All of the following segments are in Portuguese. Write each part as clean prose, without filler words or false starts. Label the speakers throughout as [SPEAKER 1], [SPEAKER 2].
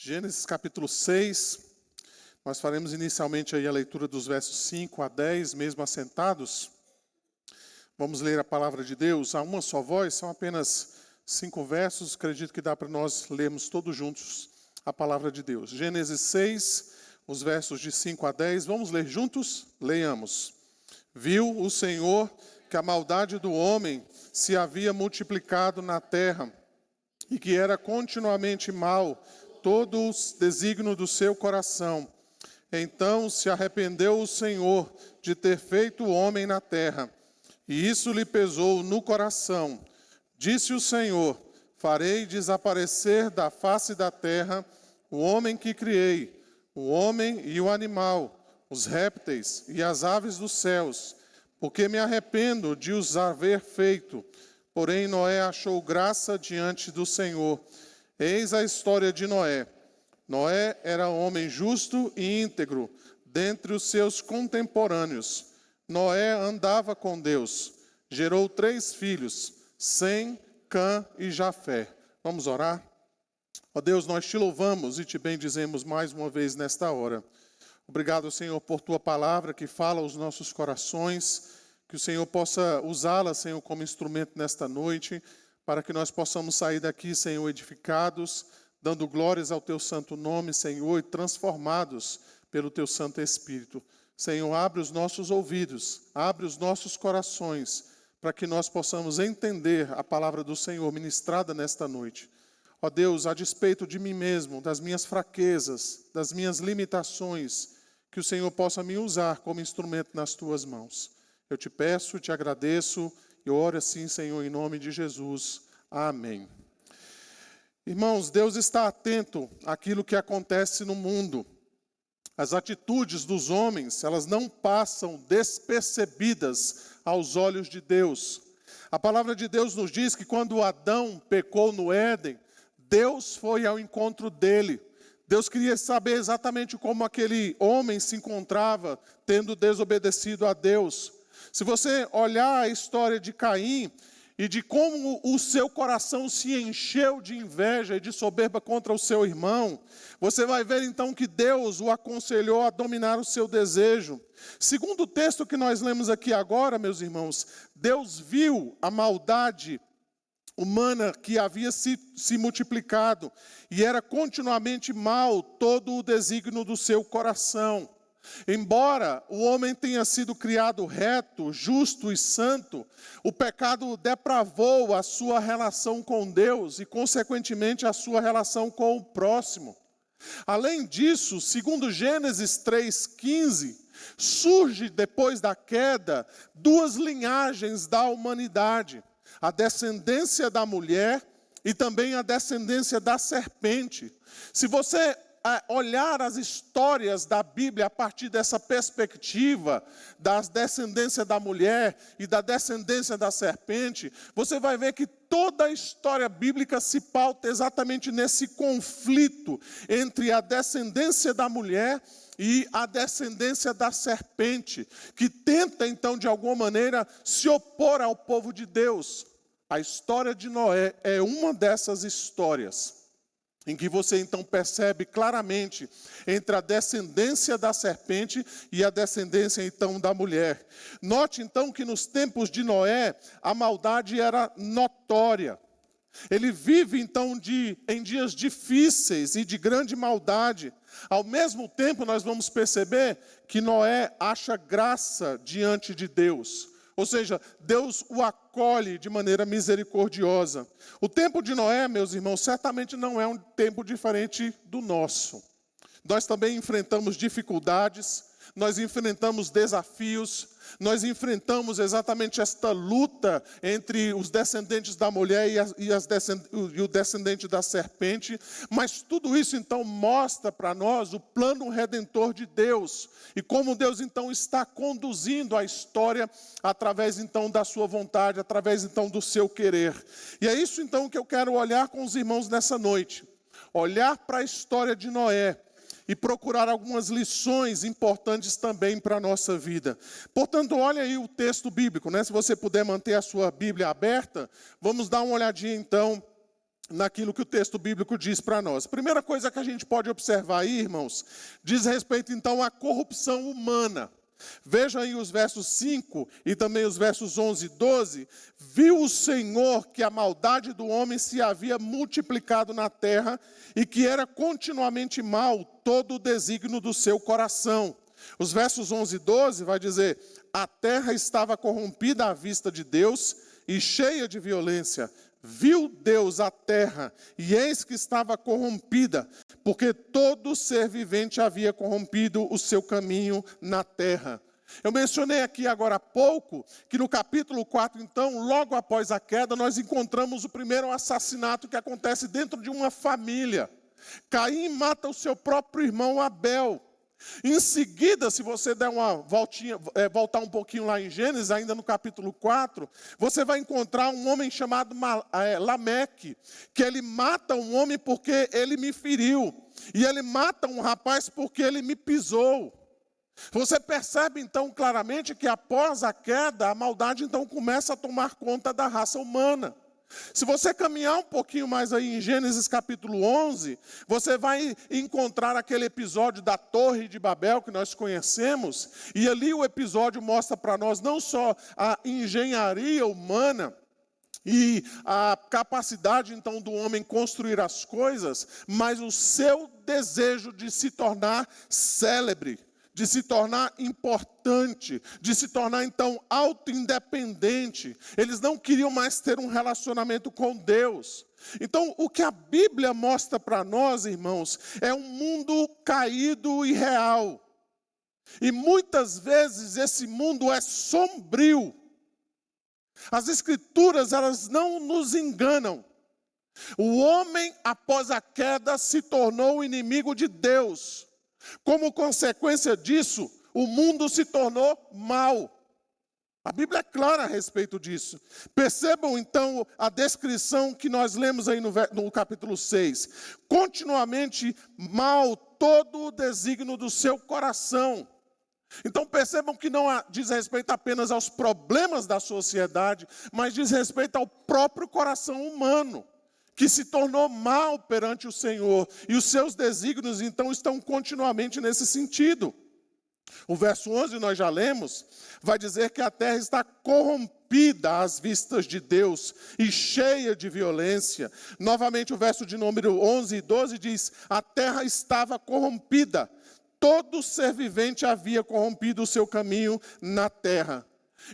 [SPEAKER 1] Gênesis capítulo 6, nós faremos inicialmente aí a leitura dos versos 5 a 10, mesmo assentados. Vamos ler a palavra de Deus a uma só voz, são apenas 5 versos, acredito que dá para nós lermos todos juntos a palavra de Deus. Gênesis 6, os versos de 5 a 10, vamos ler juntos? Leiamos. Viu o Senhor que a maldade do homem se havia multiplicado na terra, e que era continuamente mal todo o desígnio do seu coração. Então se arrependeu o Senhor de ter feito o homem na terra, e isso lhe pesou no coração. Disse o Senhor: farei desaparecer da face da terra o homem que criei, o homem e o animal, os répteis e as aves dos céus, porque me arrependo de os haver feito. Porém Noé achou graça diante do Senhor. Eis a história de Noé. Noé era homem justo e íntegro dentre os seus contemporâneos. Noé andava com Deus. Gerou 3 filhos, Sem, Cã e Jafé. Vamos orar? Ó Deus, nós te louvamos e te bendizemos mais uma vez nesta hora. Obrigado, Senhor, por tua palavra que fala aos nossos corações. Que o Senhor possa usá-la, Senhor, como instrumento nesta noite, para que nós possamos sair daqui, Senhor, edificados, dando glórias ao teu santo nome, Senhor, e transformados pelo teu Santo Espírito. Senhor, abre os nossos ouvidos, abre os nossos corações, para que nós possamos entender a palavra do Senhor ministrada nesta noite. Ó Deus, a despeito de mim mesmo, das minhas fraquezas, das minhas limitações, que o Senhor possa me usar como instrumento nas tuas mãos. Eu te peço, te agradeço, e oro assim, Senhor, em nome de Jesus. Amém. Irmãos, Deus está atento àquilo que acontece no mundo. As atitudes dos homens, elas não passam despercebidas aos olhos de Deus. A palavra de Deus nos diz que quando Adão pecou no Éden, Deus foi ao encontro dele. Deus queria saber exatamente como aquele homem se encontrava, tendo desobedecido a Deus. Se você olhar a história de Caim e de como o seu coração se encheu de inveja e de soberba contra o seu irmão, você vai ver então que Deus o aconselhou a dominar o seu desejo. Segundo o texto que nós lemos aqui agora, meus irmãos, Deus viu a maldade humana que havia se multiplicado e era continuamente mal todo o desígnio do seu coração. Embora o homem tenha sido criado reto, justo e santo, o pecado depravou a sua relação com Deus e, consequentemente, a sua relação com o próximo. Além disso, segundo Gênesis 3,15, surge depois da queda 2 linhagens da humanidade: a descendência da mulher e também a descendência da serpente. Se você olhar as histórias da Bíblia a partir dessa perspectiva da descendência da mulher e da descendência da serpente, você vai ver que toda a história bíblica se pauta exatamente nesse conflito entre a descendência da mulher e a descendência da serpente, que tenta então de alguma maneira se opor ao povo de Deus. A história de Noé é uma dessas histórias, em que você então percebe claramente entre a descendência da serpente e a descendência então da mulher. Note então que nos tempos de Noé a maldade era notória. Ele vive então em dias difíceis e de grande maldade. Ao mesmo tempo nós vamos perceber que Noé acha graça diante de Deus. Ou seja, Deus o acolhe de maneira misericordiosa. O tempo de Noé, meus irmãos, certamente não é um tempo diferente do nosso. Nós também enfrentamos dificuldades, nós enfrentamos desafios, nós enfrentamos exatamente esta luta entre os descendentes da mulher e o descendente da serpente, mas tudo isso então mostra para nós o plano redentor de Deus e como Deus então está conduzindo a história através então da sua vontade, através então do seu querer. E é isso então que eu quero olhar com os irmãos nessa noite, olhar para a história de Noé e procurar algumas lições importantes também para a nossa vida. Portanto, olha aí o texto bíblico, né? Se você puder manter a sua Bíblia aberta, vamos dar uma olhadinha então naquilo que o texto bíblico diz para nós. A primeira coisa que a gente pode observar aí, irmãos, diz respeito então à corrupção humana. Veja aí os versos 5 e também os versos 11 e 12. Viu o Senhor que a maldade do homem se havia multiplicado na terra e que era continuamente mal todo o desígnio do seu coração. Os versos 11 e 12 vai dizer: a terra estava corrompida à vista de Deus e cheia de violência. Viu Deus a terra, e eis que estava corrompida, porque todo ser vivente havia corrompido o seu caminho na terra. Eu mencionei aqui agora há pouco, que no capítulo 4, então, logo após a queda, nós encontramos o primeiro assassinato que acontece dentro de uma família. Caim mata o seu próprio irmão Abel. Em seguida, se você der uma voltinha, voltar um pouquinho lá em Gênesis, ainda no capítulo 4, você vai encontrar um homem chamado Lameque, que ele mata um homem porque ele me feriu, e ele mata um rapaz porque ele me pisou. Você percebe então claramente que após a queda, a maldade então começa a tomar conta da raça humana. Se você caminhar um pouquinho mais aí em Gênesis capítulo 11, você vai encontrar aquele episódio da Torre de Babel que nós conhecemos, e ali o episódio mostra para nós não só a engenharia humana e a capacidade então do homem construir as coisas, mas o seu desejo de se tornar célebre, de se tornar importante, de se tornar então auto-independente. Eles não queriam mais ter um relacionamento com Deus. Então, o que a Bíblia mostra para nós, irmãos, é um mundo caído e real. E muitas vezes esse mundo é sombrio. As Escrituras, elas não nos enganam. O homem, após a queda, se tornou inimigo de Deus. Como consequência disso, o mundo se tornou mau. A Bíblia é clara a respeito disso. Percebam então a descrição que nós lemos aí no capítulo 6. Continuamente mal todo o desígnio do seu coração. Então percebam que não diz respeito apenas aos problemas da sociedade, mas diz respeito ao próprio coração humano, que se tornou mal perante o Senhor, e os seus desígnios então estão continuamente nesse sentido. O verso 11 nós já lemos, vai dizer que a terra está corrompida às vistas de Deus e cheia de violência. Novamente o verso de número 11 e 12 diz: a terra estava corrompida, todo ser vivente havia corrompido o seu caminho na terra.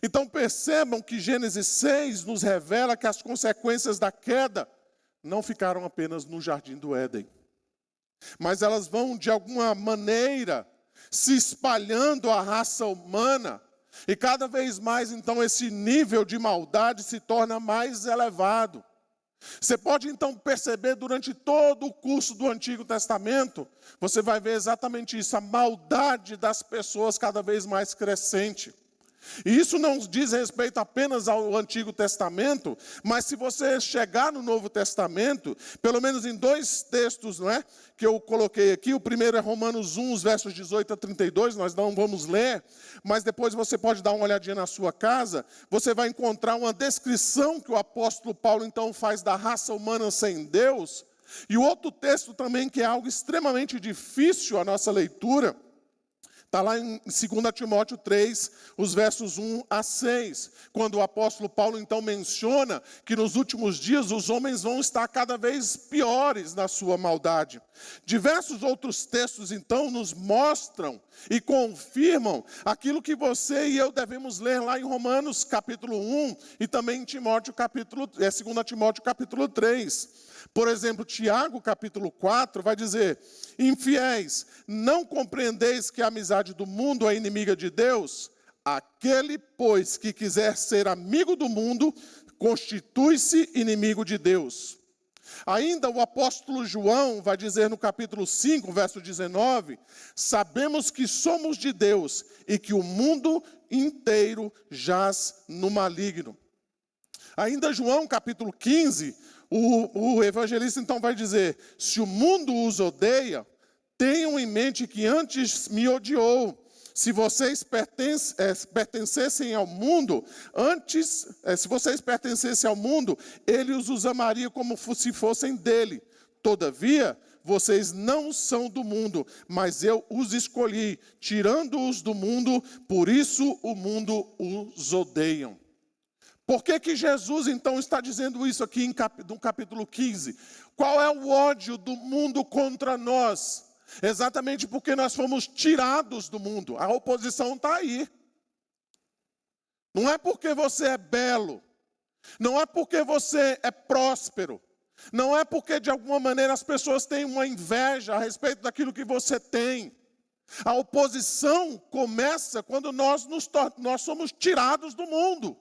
[SPEAKER 1] Então percebam que Gênesis 6 nos revela que as consequências da queda não ficaram apenas no jardim do Éden, mas elas vão de alguma maneira se espalhando a raça humana, e cada vez mais então esse nível de maldade se torna mais elevado. Você pode então perceber durante todo o curso do Antigo Testamento, você vai ver exatamente isso, a maldade das pessoas cada vez mais crescente. E isso não diz respeito apenas ao Antigo Testamento, mas se você chegar no Novo Testamento, pelo menos em dois textos, não é, que eu coloquei aqui, o primeiro é Romanos 1, os versos 18 a 32, nós não vamos ler, mas depois você pode dar uma olhadinha na sua casa, você vai encontrar uma descrição que o apóstolo Paulo então faz da raça humana sem Deus, e o outro texto também que é algo extremamente difícil a nossa leitura, está lá em 2 Timóteo 3, os versos 1 a 6, quando o apóstolo Paulo então menciona que nos últimos dias os homens vão estar cada vez piores na sua maldade. Diversos outros textos então nos mostram e confirmam aquilo que você e eu devemos ler lá em Romanos capítulo 1 e também em 2 Timóteo capítulo 3. Por exemplo, Tiago, capítulo 4, vai dizer: infiéis, não compreendeis que a amizade do mundo é inimiga de Deus? Aquele, pois, que quiser ser amigo do mundo, constitui-se inimigo de Deus. Ainda o apóstolo João vai dizer no capítulo 5, verso 19, sabemos que somos de Deus e que o mundo inteiro jaz no maligno. Ainda João, capítulo 15, o evangelista então vai dizer: se o mundo os odeia, tenham em mente que antes me odiou. se vocês pertencessem ao mundo, se vocês pertencessem ao mundo, ele os amaria como se fossem dele. Todavia, vocês não são do mundo, mas eu os escolhi, tirando-os do mundo, por isso o mundo os odeia. Por que Jesus então está dizendo isso aqui no capítulo 15? Qual é o ódio do mundo contra nós? Exatamente porque nós fomos tirados do mundo. A oposição está aí. Não é porque você é belo, não é porque você é próspero, não é porque de alguma maneira as pessoas têm uma inveja a respeito daquilo que você tem. A oposição começa quando nós somos tirados do mundo.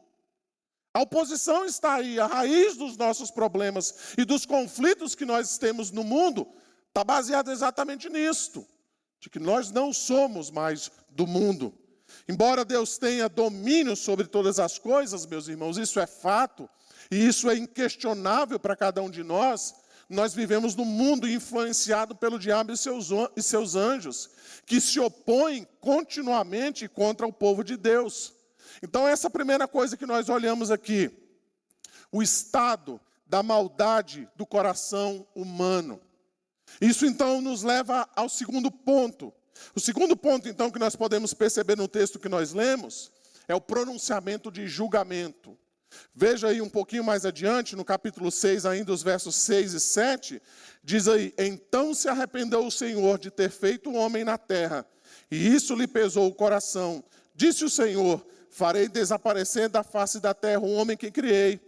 [SPEAKER 1] A oposição está aí, a raiz dos nossos problemas e dos conflitos que nós temos no mundo está baseada exatamente nisto, de que nós não somos mais do mundo. Embora Deus tenha domínio sobre todas as coisas, meus irmãos, isso é fato, e isso é inquestionável para cada um de nós. Nós vivemos num mundo influenciado pelo diabo e seus anjos, que se opõem continuamente contra o povo de Deus. Então essa é a primeira coisa que nós olhamos aqui, o estado da maldade do coração humano. Isso então nos leva ao segundo ponto. O segundo ponto então que nós podemos perceber no texto que nós lemos, é o pronunciamento de julgamento. Veja aí um pouquinho mais adiante, no capítulo 6 ainda, os versos 6 e 7, diz aí: então se arrependeu o Senhor de ter feito o homem na terra, e isso lhe pesou o coração. Disse o Senhor: farei desaparecer da face da terra o homem que criei,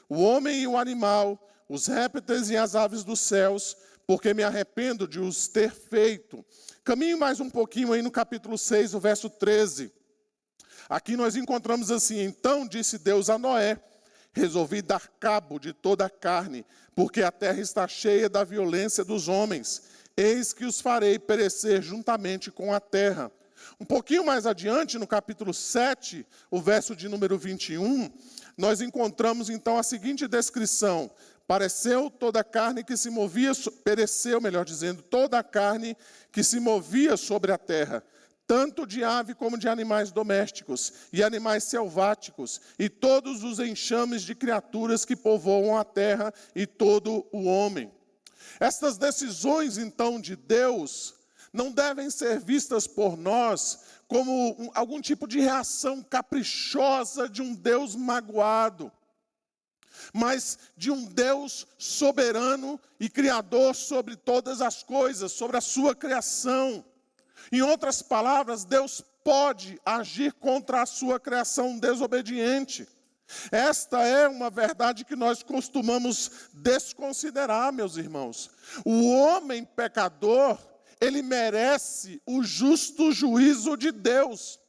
[SPEAKER 1] o homem e o animal, os répteis e as aves dos céus, porque me arrependo de os ter feito. Caminhe mais um pouquinho aí no capítulo 6, o verso 13. Aqui nós encontramos assim: então disse Deus a Noé: resolvi dar cabo de toda a carne, porque a terra está cheia da violência dos homens. Eis que os farei perecer juntamente com a terra. Um pouquinho mais adiante, no capítulo 7, o verso de número 21, nós encontramos então a seguinte descrição: pereceu toda a carne que se movia sobre a terra, tanto de ave como de animais domésticos e animais selváticos, e todos os enxames de criaturas que povoam a terra, e todo o homem. Estas decisões, então, de Deus, não devem ser vistas por nós como algum tipo de reação caprichosa de um Deus magoado, mas de um Deus soberano e criador sobre todas as coisas, sobre a sua criação. Em outras palavras, Deus pode agir contra a sua criação desobediente. Esta é uma verdade que nós costumamos desconsiderar, meus irmãos. O homem pecador, ele merece o justo juízo de Deus.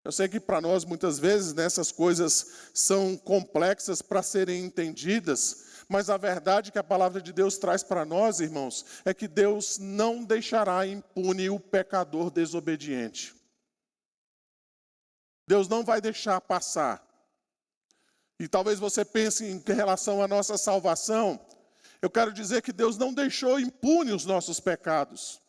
[SPEAKER 1] Eu sei que para nós, muitas vezes, essas coisas são complexas para serem entendidas, mas a verdade que a palavra de Deus traz para nós, irmãos, é que Deus não deixará impune o pecador desobediente. Deus não vai deixar passar. E talvez você pense em relação à nossa salvação. Eu quero dizer que Deus não deixou impune os nossos pecados.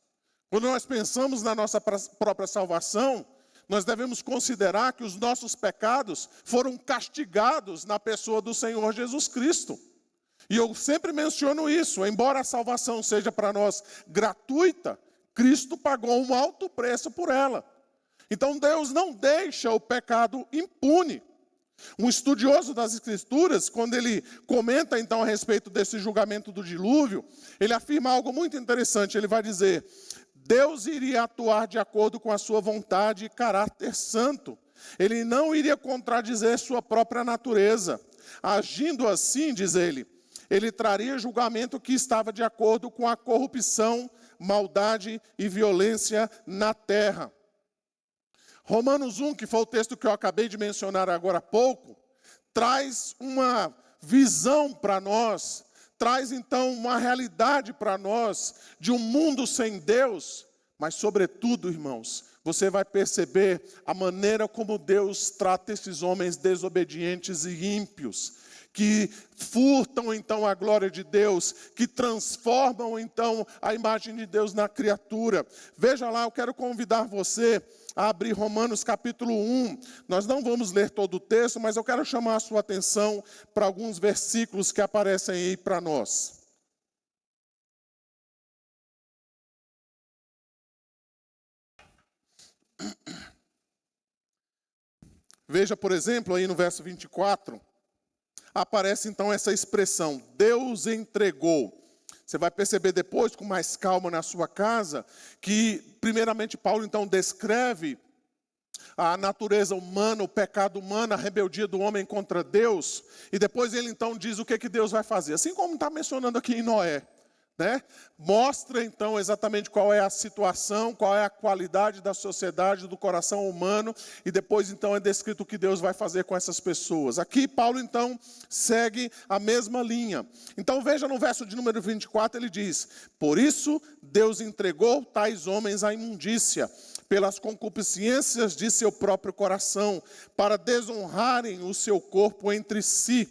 [SPEAKER 1] Quando nós pensamos na nossa própria salvação, nós devemos considerar que os nossos pecados foram castigados na pessoa do Senhor Jesus Cristo. E eu sempre menciono isso: embora a salvação seja para nós gratuita, Cristo pagou um alto preço por ela. Então Deus não deixa o pecado impune. Um estudioso das Escrituras, quando ele comenta então a respeito desse julgamento do dilúvio, ele afirma algo muito interessante. Ele vai dizer: Deus iria atuar de acordo com a sua vontade e caráter santo. Ele não iria contradizer sua própria natureza. Agindo assim, diz ele traria julgamento que estava de acordo com a corrupção, maldade e violência na terra. Romanos 1, que foi o texto que eu acabei de mencionar agora há pouco, traz uma visão para nós, traz então uma realidade para nós de um mundo sem Deus, mas sobretudo, irmãos, você vai perceber a maneira como Deus trata esses homens desobedientes e ímpios, que furtam então a glória de Deus, que transformam então a imagem de Deus na criatura. Veja lá, eu quero convidar você a abrir Romanos capítulo 1. Nós não vamos ler todo o texto, mas eu quero chamar a sua atenção para alguns versículos que aparecem aí para nós. Veja, por exemplo, aí no verso 24, aparece então essa expressão, Deus entregou. Você vai perceber depois, com mais calma na sua casa, que primeiramente Paulo então descreve a natureza humana, o pecado humano, a rebeldia do homem contra Deus, e depois ele então diz o que Deus vai fazer. Assim como está mencionando aqui em Noé. Mostra então exatamente qual é a situação, qual é a qualidade da sociedade, do coração humano, e depois então é descrito o que Deus vai fazer com essas pessoas. Aqui Paulo então segue a mesma linha. Então veja no verso de número 24, ele diz, por isso Deus entregou tais homens à imundícia, pelas concupiscências de seu próprio coração, para desonrarem o seu corpo entre si.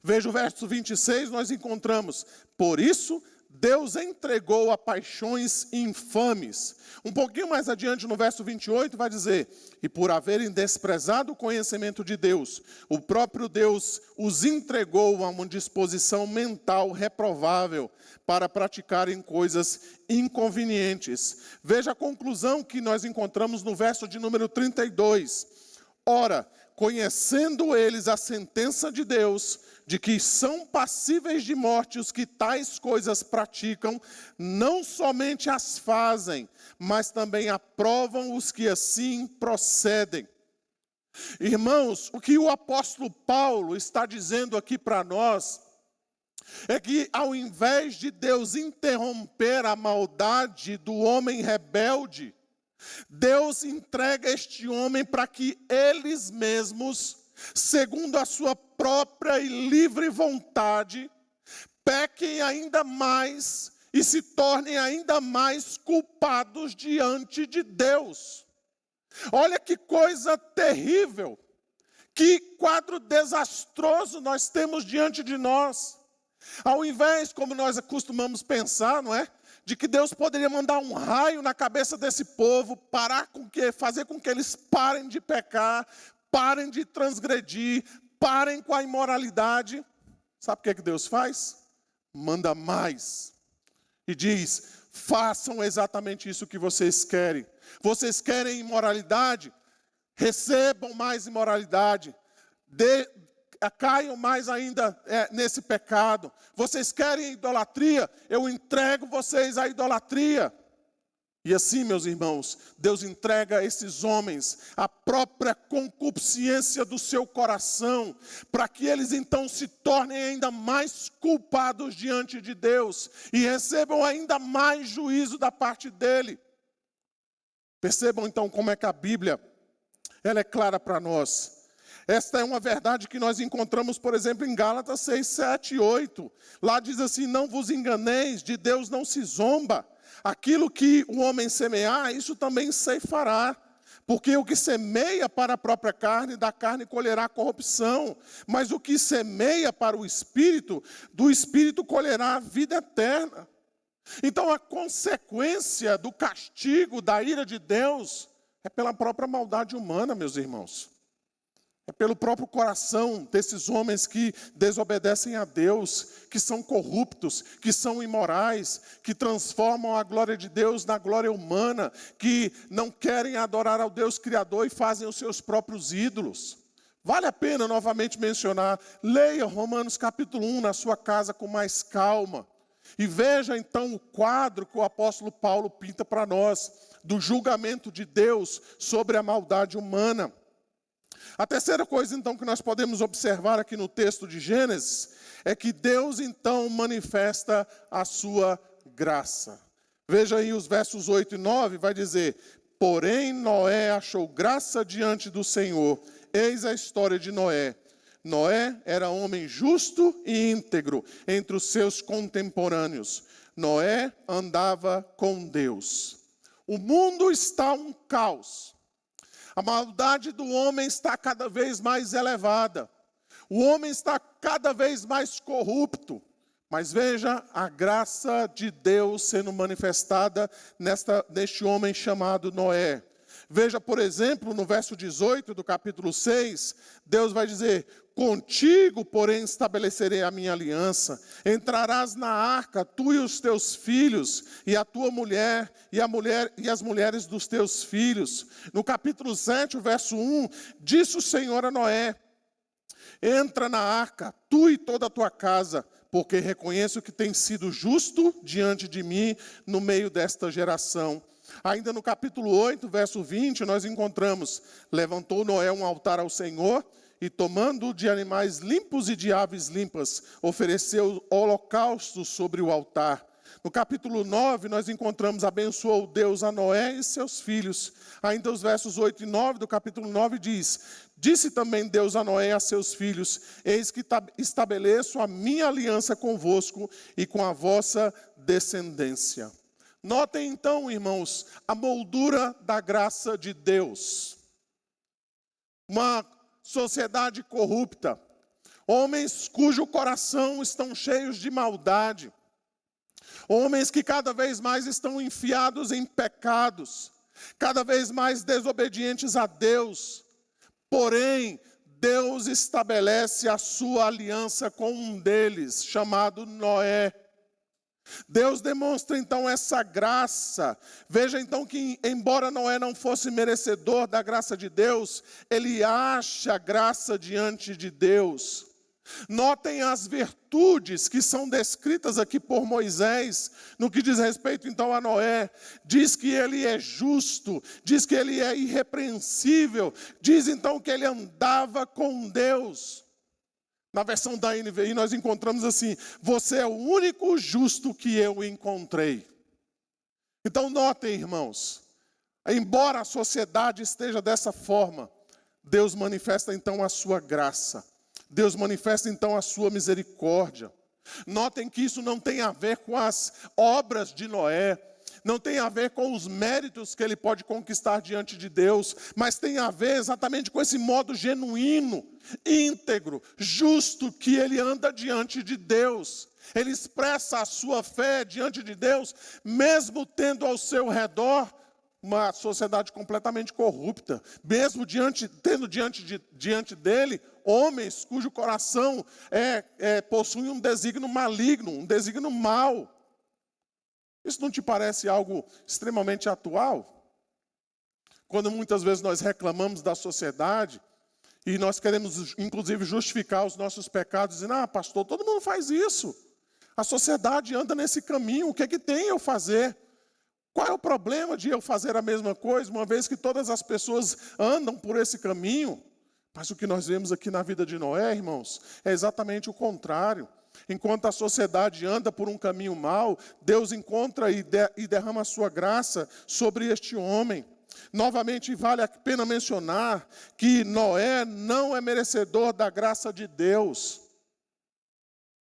[SPEAKER 1] Veja o verso 26, nós encontramos, por isso Deus entregou a paixões infames. Um pouquinho mais adiante no verso 28 vai dizer, e por haverem desprezado o conhecimento de Deus, o próprio Deus os entregou a uma disposição mental reprovável para praticarem coisas inconvenientes. Veja a conclusão que nós encontramos no verso de número 32. Ora, conhecendo eles a sentença de Deus, de que são passíveis de morte os que tais coisas praticam, não somente as fazem, mas também aprovam os que assim procedem. Irmãos, o que o apóstolo Paulo está dizendo aqui para nós, é que ao invés de Deus interromper a maldade do homem rebelde, Deus entrega este homem para que eles mesmos, segundo a sua própria e livre vontade, pequem ainda mais e se tornem ainda mais culpados diante de Deus. Olha que coisa terrível, que quadro desastroso nós temos diante de nós. Ao invés, como nós costumamos pensar, não é? De que Deus poderia mandar um raio na cabeça desse povo, fazer com que eles parem de pecar, parem de transgredir, parem com a imoralidade. Sabe o que Deus faz? Manda mais. E diz, façam exatamente isso que vocês querem. Vocês querem imoralidade? Recebam mais imoralidade. Caiam mais ainda nesse pecado. Vocês querem idolatria? Eu entrego vocês à idolatria. E assim, meus irmãos, Deus entrega a esses homens a própria concupiscência do seu coração, para que eles então se tornem ainda mais culpados diante de Deus e recebam ainda mais juízo da parte dele. Percebam então como é que a Bíblia ela é clara para nós. Esta é uma verdade que nós encontramos, por exemplo, em Gálatas 6, 7 e 8. Lá diz assim, não vos enganeis, de Deus não se zomba. Aquilo que o homem semear, isso também ceifará. Porque o que semeia para a própria carne, da carne colherá corrupção. Mas o que semeia para o Espírito, do Espírito colherá a vida eterna. Então a consequência do castigo, da ira de Deus, é pela própria maldade humana, meus irmãos. É pelo próprio coração desses homens que desobedecem a Deus, que são corruptos, que são imorais, que transformam a glória de Deus na glória humana, que não querem adorar ao Deus Criador e fazem os seus próprios ídolos. Vale a pena novamente mencionar, leia Romanos capítulo 1 na sua casa com mais calma. E veja então o quadro que o apóstolo Paulo pinta para nós, do julgamento de Deus sobre a maldade humana. A terceira coisa, então, que nós podemos observar aqui no texto de Gênesis, é que Deus, então, manifesta a sua graça. Veja aí os versos 8 e 9, vai dizer, porém Noé achou graça diante do Senhor. Eis a história de Noé. Noé era homem justo e íntegro entre os seus contemporâneos. Noé andava com Deus. O mundo está um caos. A maldade do homem está cada vez mais elevada. O homem está cada vez mais corrupto. Mas veja a graça de Deus sendo manifestada neste homem chamado Noé. Veja, por exemplo, no verso 18 do capítulo 6, Deus vai dizer: contigo, porém, estabelecerei a minha aliança. Entrarás na arca, tu e os teus filhos, e a tua mulher, e as mulheres dos teus filhos. No capítulo 7, o verso 1, disse o Senhor a Noé: entra na arca, tu e toda a tua casa, porque reconheço que tens sido justo diante de mim no meio desta geração. Ainda no capítulo 8, verso 20, nós encontramos: levantou Noé um altar ao Senhor, e tomando de animais limpos e de aves limpas, ofereceu holocaustos sobre o altar. No capítulo 9, nós encontramos: abençoou Deus a Noé e seus filhos. Ainda os versos 8 e 9 do capítulo 9 diz: disse também Deus a Noé e a seus filhos: eis que estabeleço a minha aliança convosco e com a vossa descendência. Notem então, irmãos, a moldura da graça de Deus. Uma sociedade corrupta, homens cujo coração estão cheios de maldade, homens que cada vez mais estão enfiados em pecados, cada vez mais desobedientes a Deus. Porém, Deus estabelece a sua aliança com um deles, chamado Noé. Deus demonstra então essa graça. Veja então que, embora Noé não fosse merecedor da graça de Deus, ele acha graça diante de Deus. Notem as virtudes que são descritas aqui por Moisés, no que diz respeito então a Noé. Diz que ele é justo, diz que ele é irrepreensível, diz então que ele andava com Deus. Na versão da NVI nós encontramos assim: você é o único justo que eu encontrei. Então notem, irmãos, embora a sociedade esteja dessa forma, Deus manifesta então a sua graça. Deus manifesta então a sua misericórdia. Notem que isso não tem a ver com as obras de Noé, não tem a ver com os méritos que ele pode conquistar diante de Deus, mas tem a ver exatamente com esse modo genuíno, íntegro, justo que ele anda diante de Deus. Ele expressa a sua fé diante de Deus, mesmo tendo ao seu redor uma sociedade completamente corrupta, mesmo tendo diante dele homens cujo coração possui um desígnio maligno, um desígnio mau. Isso não te parece algo extremamente atual? Quando muitas vezes nós reclamamos da sociedade e nós queremos inclusive justificar os nossos pecados, dizendo: pastor, todo mundo faz isso. A sociedade anda nesse caminho, o que é que tem eu fazer? Qual é o problema de eu fazer a mesma coisa, uma vez que todas as pessoas andam por esse caminho? Mas o que nós vemos aqui na vida de Noé, irmãos, é exatamente o contrário. Enquanto a sociedade anda por um caminho mau, Deus encontra e derrama a sua graça sobre este homem. Novamente, vale a pena mencionar que Noé não é merecedor da graça de Deus.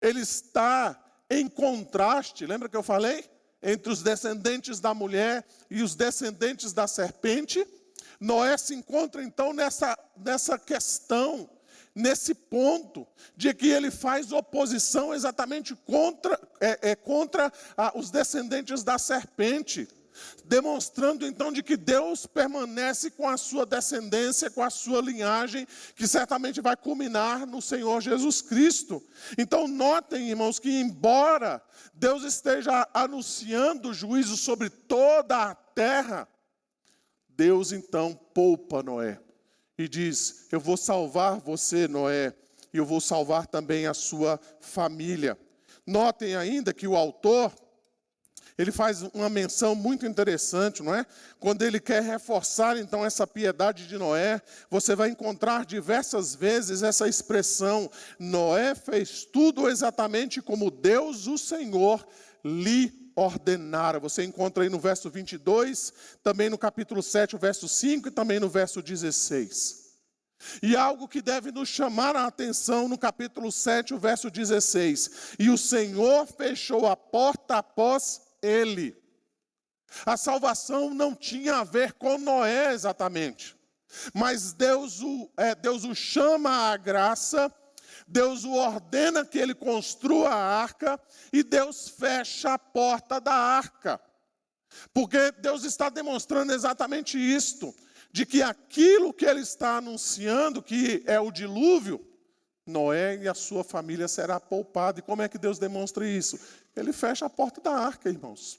[SPEAKER 1] Ele está em contraste, lembra que eu falei? Entre os descendentes da mulher e os descendentes da serpente. Noé se encontra então nessa questão, nesse ponto, de que ele faz oposição exatamente contra os descendentes da serpente, demonstrando então de que Deus permanece com a sua descendência, com a sua linhagem, que certamente vai culminar no Senhor Jesus Cristo. Então notem, irmãos, que embora Deus esteja anunciando juízo sobre toda a terra, Deus então poupa Noé e diz: eu vou salvar você, Noé, e eu vou salvar também a sua família. Notem ainda que o autor, ele faz uma menção muito interessante, não é? Quando ele quer reforçar então essa piedade de Noé, você vai encontrar diversas vezes essa expressão: Noé fez tudo exatamente como Deus, o Senhor, lhe ordenara. Você encontra aí no verso 22, também no capítulo 7, o verso 5 e também no verso 16. E algo que deve nos chamar a atenção no capítulo 7, o verso 16. E o Senhor fechou a porta após ele. A salvação não tinha a ver com Noé exatamente, mas Deus o chama à graça, Deus o ordena que ele construa a arca e Deus fecha a porta da arca. Porque Deus está demonstrando exatamente isto, de que aquilo que ele está anunciando, que é o dilúvio, Noé e a sua família será poupada. E como é que Deus demonstra isso? Ele fecha a porta da arca, irmãos,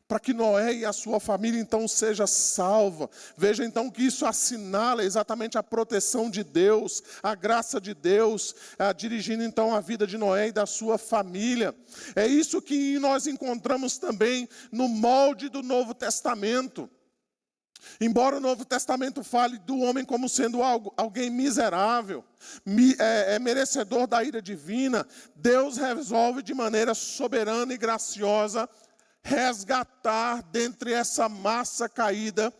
[SPEAKER 1] para que Noé e a sua família então seja salva. Veja então que isso assinala exatamente a proteção de Deus, a graça de Deus, dirigindo então a vida de Noé e da sua família. É isso que nós encontramos também no molde do Novo Testamento. Embora o Novo Testamento fale do homem como sendo alguém miserável, merecedor da ira divina, Deus resolve de maneira soberana e graciosa resgatar dentre essa massa caída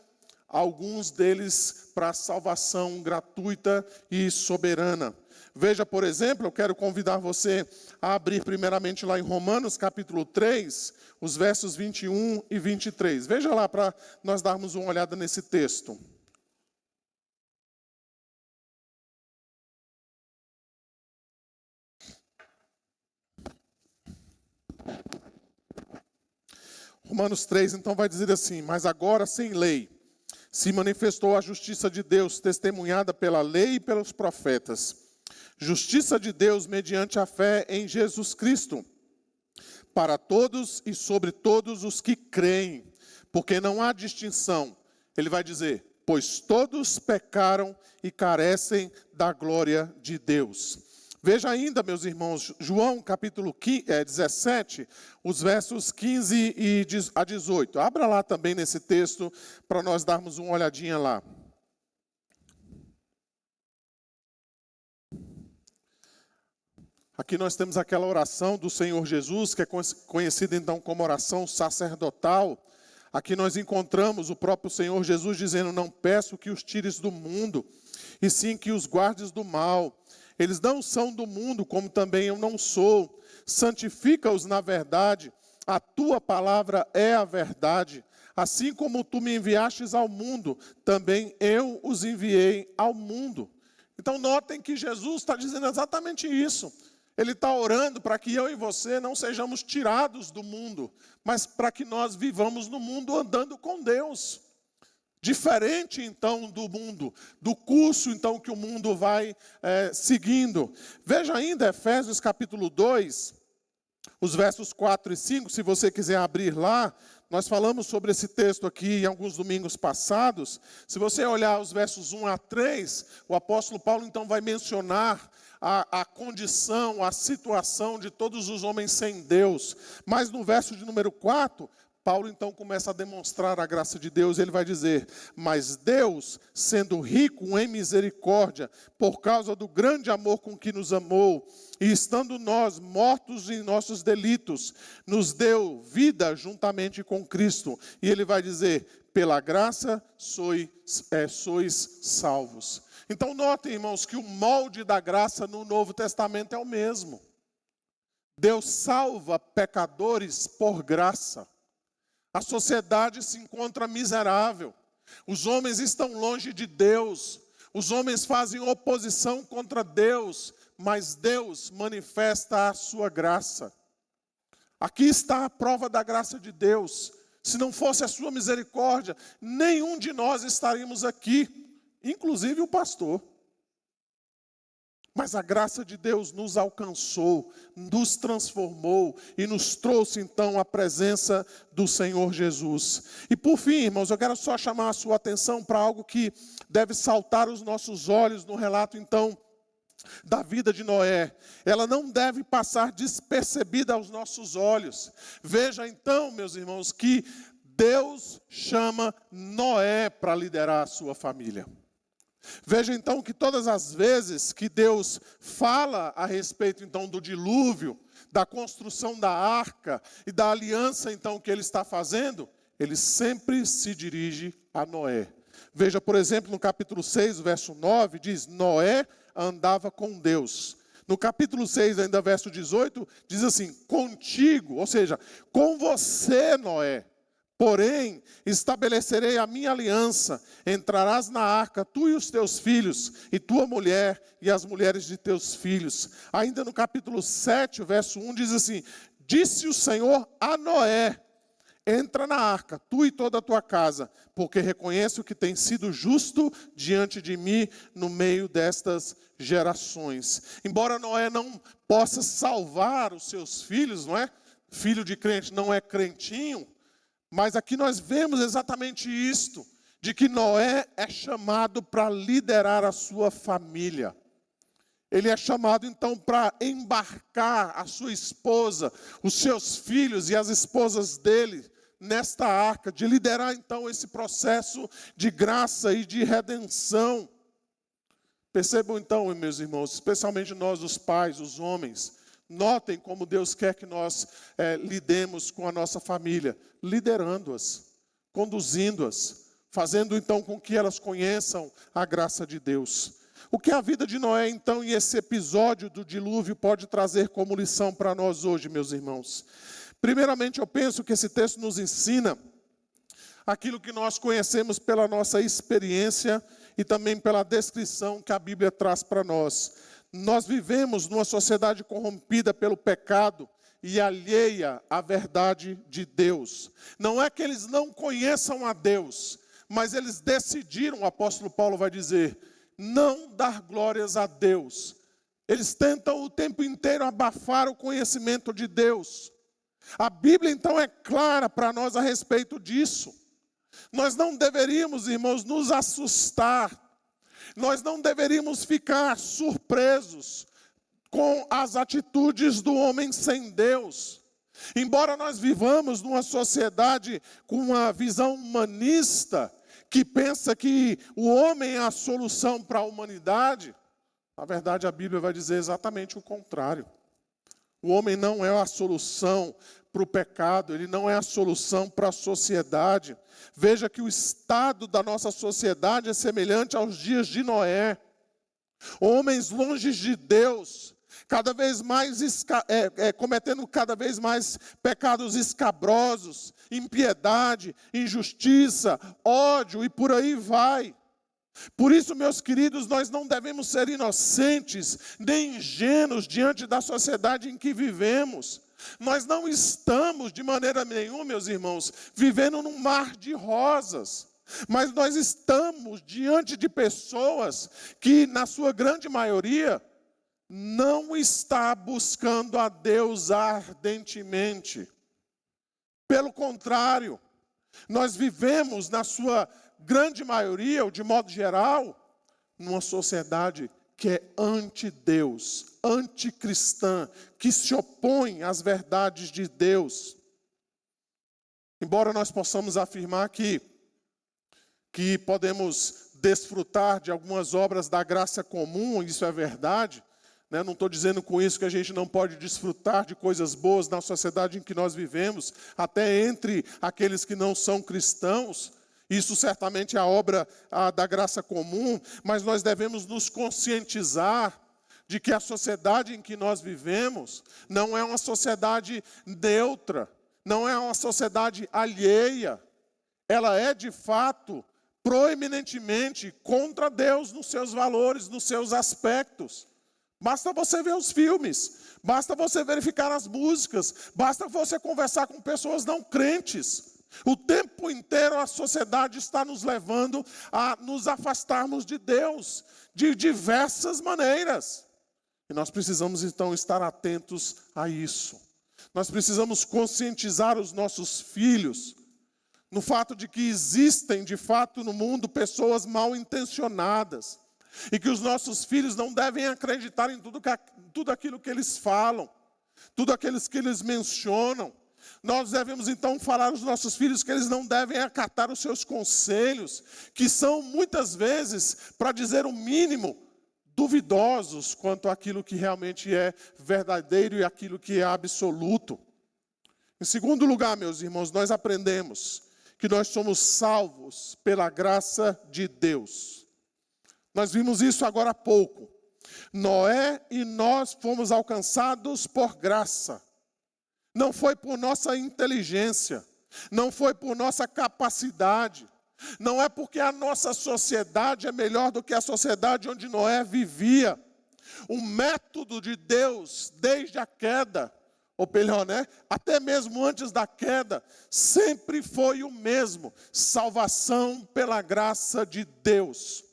[SPEAKER 1] alguns deles para a salvação gratuita e soberana. Veja, por exemplo, eu quero convidar você a abrir primeiramente lá em Romanos capítulo 3, os versos 21 e 23. Veja lá para nós darmos uma olhada nesse texto. Romanos 3, então, vai dizer assim: mas agora, sem lei, se manifestou a justiça de Deus, testemunhada pela lei e pelos profetas. Justiça de Deus mediante a fé em Jesus Cristo, para todos e sobre todos os que creem, porque não há distinção. Ele vai dizer: pois todos pecaram e carecem da glória de Deus. Veja ainda, meus irmãos, João capítulo 17, os versos 15 a 18. Abra lá também nesse texto, para nós darmos uma olhadinha lá. Aqui nós temos aquela oração do Senhor Jesus, que é conhecida então como oração sacerdotal. Aqui nós encontramos o próprio Senhor Jesus dizendo: não peço que os tires do mundo, e sim que os guardes do mal. Eles não são do mundo, como também eu não sou. Santifica-os na verdade, a tua palavra é a verdade. Assim como tu me enviastes ao mundo, também eu os enviei ao mundo. Então notem que Jesus está dizendo exatamente isso. Ele está orando para que eu e você não sejamos tirados do mundo, mas para que nós vivamos no mundo andando com Deus. Diferente, então, do mundo, do curso, então, que o mundo vai seguindo. Veja ainda Efésios capítulo 2, os versos 4 e 5, se você quiser abrir lá. Nós falamos sobre esse texto aqui em alguns domingos passados. Se você olhar os versos 1 a 3, o apóstolo Paulo, então, vai mencionar a condição, a situação de todos os homens sem Deus. Mas no verso de número 4... Paulo então começa a demonstrar a graça de Deus. Ele vai dizer: mas Deus, sendo rico em misericórdia, por causa do grande amor com que nos amou, e estando nós mortos em nossos delitos, nos deu vida juntamente com Cristo. E ele vai dizer: pela graça sois salvos. Então notem, irmãos, que o molde da graça no Novo Testamento é o mesmo. Deus salva pecadores por graça. A sociedade se encontra miserável. Os homens estão longe de Deus. Os homens fazem oposição contra Deus, mas Deus manifesta a sua graça. Aqui está a prova da graça de Deus. Se não fosse a sua misericórdia, nenhum de nós estaríamos aqui, inclusive o pastor. Mas a graça de Deus nos alcançou, nos transformou e nos trouxe então a presença do Senhor Jesus. E por fim, irmãos, eu quero só chamar a sua atenção para algo que deve saltar os nossos olhos no relato então da vida de Noé. Ela não deve passar despercebida aos nossos olhos. Veja então, meus irmãos, que Deus chama Noé para liderar a sua família. Veja então que todas as vezes que Deus fala a respeito então do dilúvio, da construção da arca e da aliança então que ele está fazendo, ele sempre se dirige a Noé. Veja, por exemplo, no capítulo 6, verso 9, diz: Noé andava com Deus. No capítulo 6, ainda verso 18, diz assim: contigo, ou seja, com você, Noé, Porém, estabelecerei a minha aliança, entrarás na arca, tu e os teus filhos, e tua mulher, e as mulheres de teus filhos. Ainda no capítulo 7, o verso 1, diz assim: disse o Senhor a Noé: entra na arca, tu e toda a tua casa, porque reconheço que tem sido justo diante de mim no meio destas gerações. Embora Noé não possa salvar os seus filhos, não é? Filho de crente não é crentinho, mas aqui nós vemos exatamente isto, de que Noé é chamado para liderar a sua família. Ele é chamado então para embarcar a sua esposa, os seus filhos e as esposas dele nesta arca, de liderar então esse processo de graça e de redenção. Percebam então, meus irmãos, especialmente nós os pais, os homens, notem como Deus quer que nós lidemos com a nossa família, liderando-as, conduzindo-as, fazendo então com que elas conheçam a graça de Deus. O que a vida de Noé então e esse episódio do dilúvio pode trazer como lição para nós hoje, meus irmãos? Primeiramente, eu penso que esse texto nos ensina aquilo que nós conhecemos pela nossa experiência e também pela descrição que a Bíblia traz para nós. Nós vivemos numa sociedade corrompida pelo pecado e alheia à verdade de Deus. Não é que eles não conheçam a Deus, mas eles decidiram, o apóstolo Paulo vai dizer, não dar glórias a Deus. Eles tentam o tempo inteiro abafar o conhecimento de Deus. A Bíblia então é clara para nós a respeito disso. Nós não deveríamos, irmãos, nos assustar. Nós não deveríamos ficar surpresos com as atitudes do homem sem Deus. Embora nós vivamos numa sociedade com uma visão humanista, que pensa que o homem é a solução para a humanidade, na verdade a Bíblia vai dizer exatamente o contrário. O homem não é a solução para o pecado, ele não é a solução para a sociedade. Veja que o estado da nossa sociedade é semelhante aos dias de Noé. Homens longe de Deus, cada vez mais cometendo cada vez mais pecados escabrosos, impiedade, injustiça, ódio e por aí vai. Por isso, meus queridos, nós não devemos ser inocentes nem ingênuos diante da sociedade em que vivemos. Nós não estamos, de maneira nenhuma, meus irmãos, vivendo num mar de rosas. Mas nós estamos diante de pessoas que, na sua grande maioria, não está buscando a Deus ardentemente. Pelo contrário, nós vivemos, na sua grande maioria, ou de modo geral, numa sociedade que é anti-Deus, anticristã, que se opõe às verdades de Deus. Embora nós possamos afirmar que podemos desfrutar de algumas obras da graça comum, isso é verdade, né? Não estou dizendo com isso que a gente não pode desfrutar de coisas boas na sociedade em que nós vivemos, até entre aqueles que não são cristãos. Isso certamente é a obra da graça comum, mas nós devemos nos conscientizar de que a sociedade em que nós vivemos não é uma sociedade neutra, não é uma sociedade alheia. Ela é, de fato, proeminentemente contra Deus nos seus valores, nos seus aspectos. Basta você ver os filmes, basta você verificar as músicas, basta você conversar com pessoas não crentes. O tempo inteiro a sociedade está nos levando a nos afastarmos de Deus de diversas maneiras. E nós precisamos então estar atentos a isso. Nós precisamos conscientizar os nossos filhos no fato de que existem de fato no mundo pessoas mal intencionadas. E que os nossos filhos não devem acreditar em tudo aquilo que eles falam, tudo aquilo que eles mencionam. Nós devemos então falar aos nossos filhos que eles não devem acatar os seus conselhos, que são muitas vezes, para dizer o mínimo, duvidosos quanto àquilo que realmente é verdadeiro e aquilo que é absoluto. Em segundo lugar, meus irmãos, nós aprendemos que nós somos salvos pela graça de Deus. Nós vimos isso agora há pouco. Noé e nós fomos alcançados por graça. Não foi por nossa inteligência, não foi por nossa capacidade, não é porque a nossa sociedade é melhor do que a sociedade onde Noé vivia. O método de Deus, desde a queda, ou melhor, até mesmo antes da queda, sempre foi o mesmo: salvação pela graça de Deus.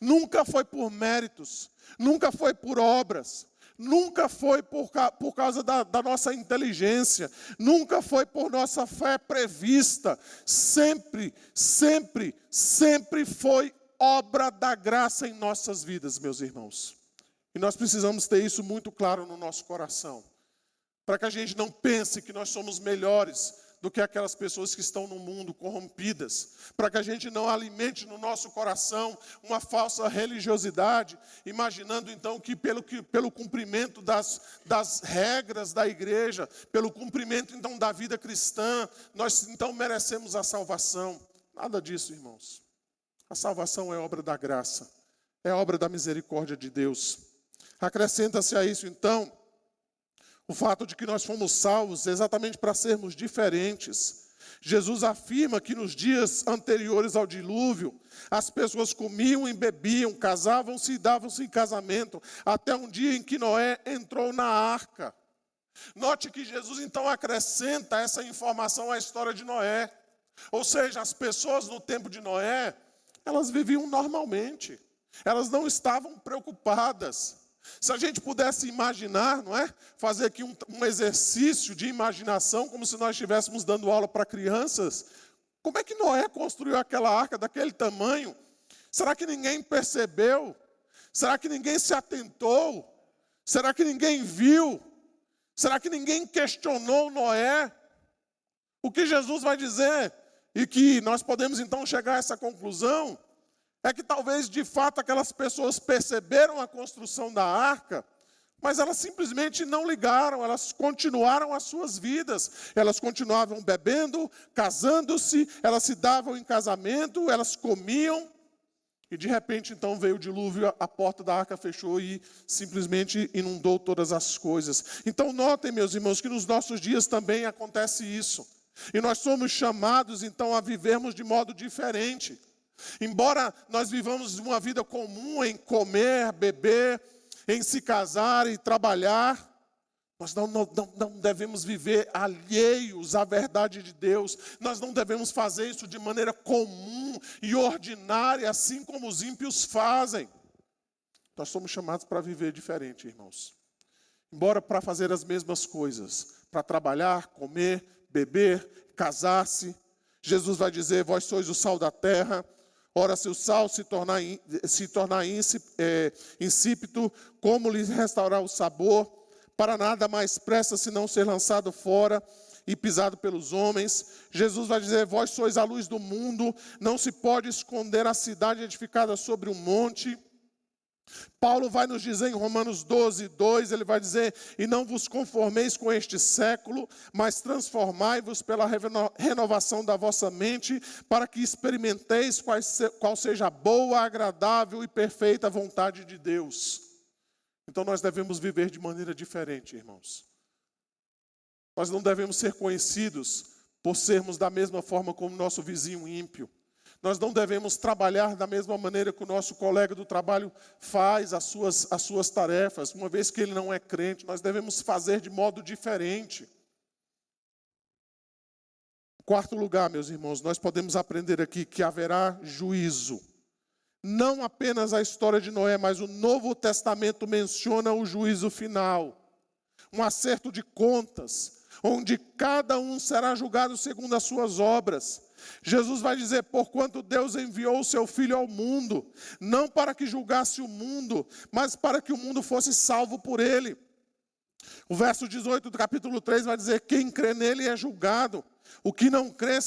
[SPEAKER 1] Nunca foi por méritos, nunca foi por obras, nunca foi por causa da nossa inteligência, nunca foi por nossa fé prevista. Sempre, sempre, sempre foi obra da graça em nossas vidas, meus irmãos. E nós precisamos ter isso muito claro no nosso coração, para que a gente não pense que nós somos melhores do que aquelas pessoas que estão no mundo corrompidas, para que a gente não alimente no nosso coração uma falsa religiosidade, imaginando então que pelo cumprimento das regras da igreja, pelo cumprimento então da vida cristã, nós então merecemos a salvação. Nada disso, irmãos. A salvação é obra da graça, é obra da misericórdia de Deus. Acrescenta-se a isso então o fato de que nós fomos salvos exatamente para sermos diferentes. Jesus afirma que nos dias anteriores ao dilúvio, as pessoas comiam e bebiam, casavam-se e davam-se em casamento, até um dia em que Noé entrou na arca. Note que Jesus então acrescenta essa informação à história de Noé. Ou seja, as pessoas no tempo de Noé, elas viviam normalmente, elas não estavam preocupadas. Se a gente pudesse imaginar, fazer aqui um exercício de imaginação, como se nós estivéssemos dando aula para crianças, como é que Noé construiu aquela arca daquele tamanho? Será que ninguém percebeu? Será que ninguém se atentou? Será que ninguém viu? Será que ninguém questionou Noé? O que Jesus vai dizer, e que nós podemos então chegar a essa conclusão, é que talvez de fato aquelas pessoas perceberam a construção da arca, mas elas simplesmente não ligaram, elas continuaram as suas vidas, elas continuavam bebendo, casando-se, elas se davam em casamento, elas comiam, e de repente então veio o dilúvio, a porta da arca fechou e simplesmente inundou todas as coisas. Então notem, meus irmãos, que nos nossos dias também acontece isso, e nós somos chamados então a vivermos de modo diferente. Embora nós vivamos uma vida comum em comer, beber, em se casar e trabalhar, nós não devemos viver alheios à verdade de Deus. Nós não devemos fazer isso de maneira comum e ordinária, assim como os ímpios fazem. Nós somos chamados para viver diferente, irmãos. Embora para fazer as mesmas coisas, para trabalhar, comer, beber, casar-se, Jesus vai dizer: vós sois o sal da terra. Ora, se o sal se tornar insípido, como lhe restaurar o sabor? Para nada mais presta senão ser lançado fora e pisado pelos homens. Jesus vai dizer: vós sois a luz do mundo, não se pode esconder a cidade edificada sobre um monte. Paulo vai nos dizer em Romanos 12:2, ele vai dizer: e não vos conformeis com este século, mas transformai-vos pela renovação da vossa mente, para que experimenteis qual seja a boa, agradável e perfeita vontade de Deus. Então nós devemos viver de maneira diferente, irmãos. Nós não devemos ser conhecidos por sermos da mesma forma como nosso vizinho ímpio. Nós não devemos trabalhar da mesma maneira que o nosso colega do trabalho faz as suas tarefas. Uma vez que ele não é crente, nós devemos fazer de modo diferente. Em quarto lugar, meus irmãos, nós podemos aprender aqui que haverá juízo. Não apenas a história de Noé, mas o Novo Testamento menciona o juízo final. Um acerto de contas, onde cada um será julgado segundo as suas obras. Jesus vai dizer: porquanto Deus enviou o seu Filho ao mundo, não para que julgasse o mundo, mas para que o mundo fosse salvo por ele. O verso 18 do capítulo 3 vai dizer: quem crê nele é julgado, o que não crê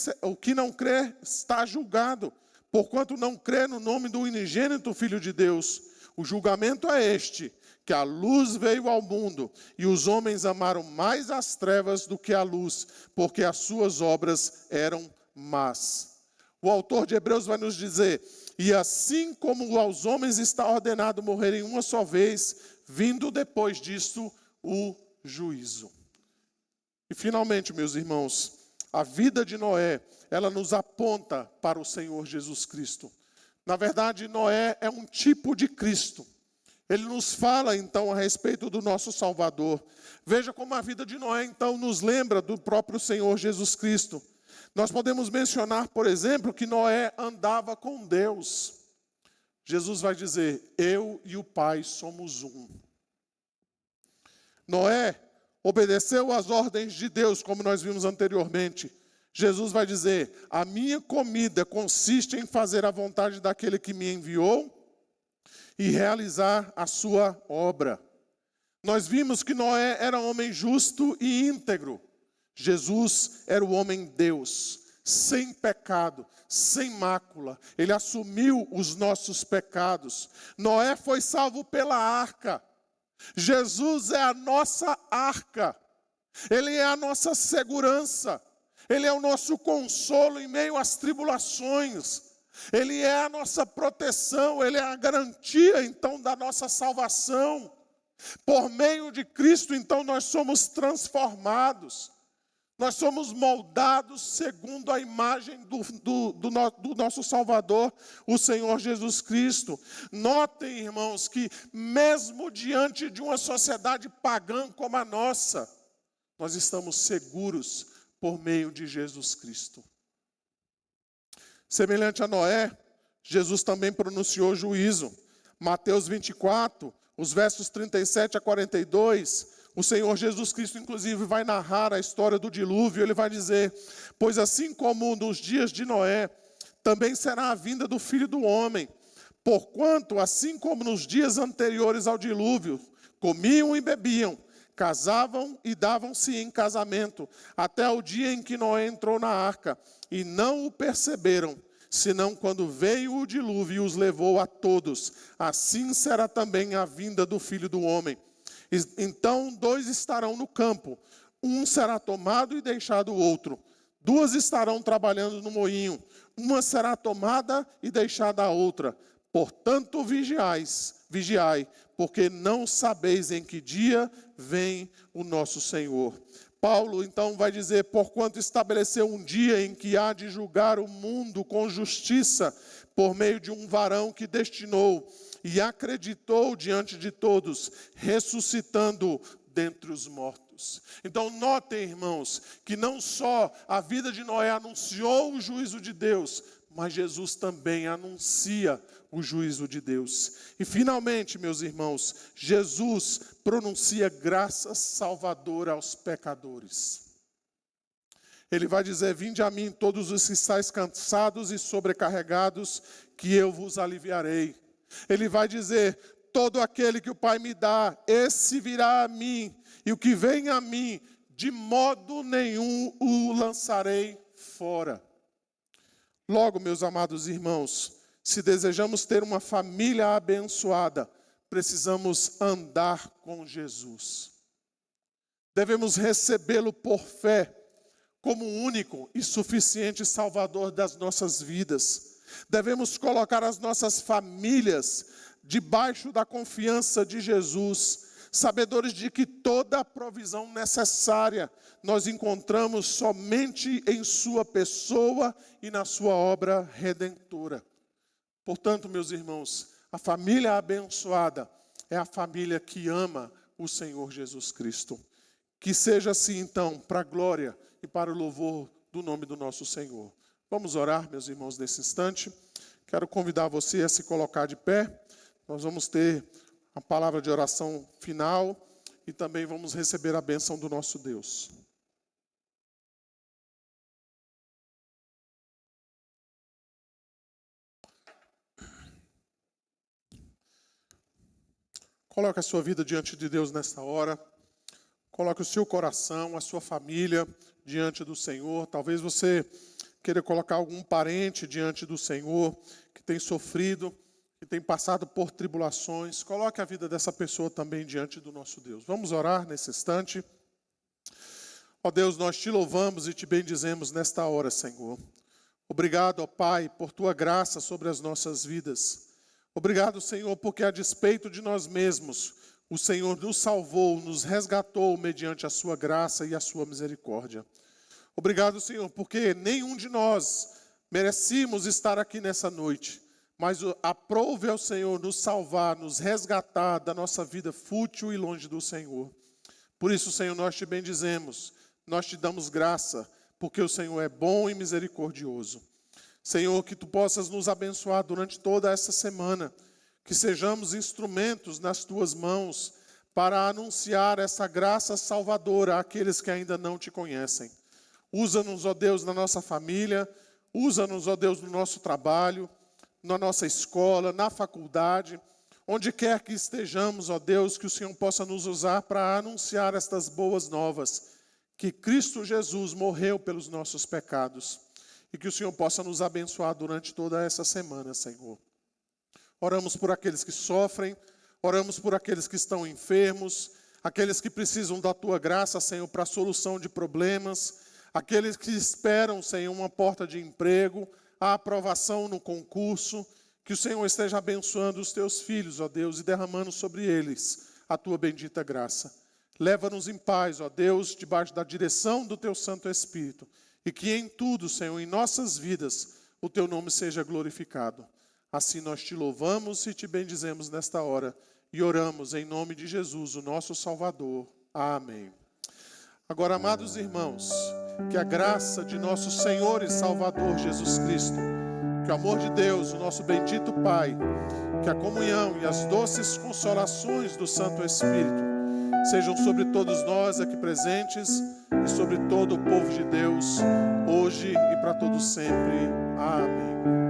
[SPEAKER 1] está julgado, porquanto não crê no nome do unigênito Filho de Deus. O julgamento é este, que a luz veio ao mundo, e os homens amaram mais as trevas do que a luz, porque as suas obras eram más. O autor de Hebreus vai nos dizer: e assim como aos homens está ordenado morrerem uma só vez, vindo depois disto o juízo. E finalmente, meus irmãos, A vida de Noé, ela nos aponta para o Senhor Jesus Cristo. Na verdade, Noé é um tipo de Cristo. Ele nos fala, então, a respeito do nosso Salvador. Veja como a vida de Noé, então, nos lembra do próprio Senhor Jesus Cristo. Nós podemos mencionar, por exemplo, que Noé andava com Deus. Jesus vai dizer, eu e o Pai somos um. Noé obedeceu às ordens de Deus, como nós vimos anteriormente. Jesus vai dizer, a minha comida consiste em fazer a vontade daquele que me enviou e realizar a sua obra. Nós vimos que Noé era um homem justo e íntegro. Jesus era o homem Deus, sem pecado, sem mácula. Ele assumiu os nossos pecados. Noé foi salvo pela arca. Jesus é a nossa arca. Ele é a nossa segurança. Ele é o nosso consolo em meio às tribulações. Ele é a nossa proteção, Ele é a garantia, então, da nossa salvação. Por meio de Cristo, então, nós somos transformados. Nós somos moldados segundo a imagem do nosso Salvador, o Senhor Jesus Cristo. Notem, irmãos, que mesmo diante de uma sociedade pagã como a nossa, nós estamos seguros por meio de Jesus Cristo. Semelhante a Noé, Jesus também pronunciou juízo. Mateus 24, os versos 37 a 42, o Senhor Jesus Cristo, inclusive, vai narrar a história do dilúvio. Ele vai dizer, pois assim como nos dias de Noé, também será a vinda do Filho do Homem. Porquanto, assim como nos dias anteriores ao dilúvio, comiam e bebiam, casavam e davam-se em casamento, até o dia em que Noé entrou na arca, e não o perceberam, senão quando veio o dilúvio e os levou a todos. Assim será também a vinda do Filho do Homem. Então 2 estarão no campo, um será tomado e deixado o outro. 2 estarão trabalhando no moinho, uma será tomada e deixada a outra. Portanto, vigiai, porque não sabeis em que dia vem o nosso Senhor. Paulo, então, vai dizer, porquanto estabeleceu um dia em que há de julgar o mundo com justiça, por meio de um varão que destinou e acreditou diante de todos, ressuscitando dentre os mortos. Então, notem, irmãos, que não só a vida de Noé anunciou o juízo de Deus, mas Jesus também anuncia o juízo de Deus. E finalmente, meus irmãos, Jesus pronuncia graça salvadora aos pecadores. Ele vai dizer, vinde a mim todos os que estáis cansados e sobrecarregados, que eu vos aliviarei. Ele vai dizer, todo aquele que o Pai me dá, esse virá a mim, e o que vem a mim, de modo nenhum o lançarei fora. Logo, meus amados irmãos, se desejamos ter uma família abençoada, precisamos andar com Jesus. Devemos recebê-lo por fé, como o único e suficiente Salvador das nossas vidas. Devemos colocar as nossas famílias debaixo da confiança de Jesus, sabedores de que toda a provisão necessária nós encontramos somente em sua pessoa e na sua obra redentora. Portanto, meus irmãos, a família abençoada é a família que ama o Senhor Jesus Cristo. Que seja assim, então, para a glória e para o louvor do nome do nosso Senhor. Vamos orar, meus irmãos, nesse instante. Quero convidar você a se colocar de pé. Nós vamos ter a palavra de oração final e também vamos receber a bênção do nosso Deus. Coloque a sua vida diante de Deus nesta hora. Coloque o seu coração, a sua família diante do Senhor. Talvez você queira colocar algum parente diante do Senhor que tem sofrido, que tem passado por tribulações. Coloque a vida dessa pessoa também diante do nosso Deus. Vamos orar nesse instante. Ó Deus, nós te louvamos e te bendizemos nesta hora, Senhor. Obrigado, ó Pai, por tua graça sobre as nossas vidas. Obrigado, Senhor, porque a despeito de nós mesmos, o Senhor nos salvou, nos resgatou mediante a sua graça e a sua misericórdia. Obrigado, Senhor, porque nenhum de nós merecíamos estar aqui nessa noite. Mas aprove ao Senhor nos salvar, nos resgatar da nossa vida fútil e longe do Senhor. Por isso, Senhor, nós te bendizemos, nós te damos graça, porque o Senhor é bom e misericordioso. Senhor, que tu possas nos abençoar durante toda essa semana, que sejamos instrumentos nas tuas mãos para anunciar essa graça salvadora àqueles que ainda não te conhecem. Usa-nos, ó Deus, na nossa família, usa-nos, ó Deus, no nosso trabalho, na nossa escola, na faculdade, onde quer que estejamos, ó Deus, que o Senhor possa nos usar para anunciar estas boas novas, que Cristo Jesus morreu pelos nossos pecados, e que o Senhor possa nos abençoar durante toda essa semana, Senhor. Oramos por aqueles que sofrem, oramos por aqueles que estão enfermos, aqueles que precisam da Tua graça, Senhor, para a solução de problemas, aqueles que esperam, Senhor, uma porta de emprego, a aprovação no concurso, que o Senhor esteja abençoando os Teus filhos, ó Deus, e derramando sobre eles a Tua bendita graça. Leva-nos em paz, ó Deus, debaixo da direção do Teu Santo Espírito, e que em tudo, Senhor, em nossas vidas, o Teu nome seja glorificado. Assim nós te louvamos e te bendizemos nesta hora, e oramos em nome de Jesus, o nosso Salvador. Amém. Agora, amados irmãos, que a graça de nosso Senhor e Salvador Jesus Cristo, que o amor de Deus, o nosso bendito Pai, que a comunhão e as doces consolações do Santo Espírito sejam sobre todos nós aqui presentes e sobre todo o povo de Deus, hoje e para todo sempre. Amém.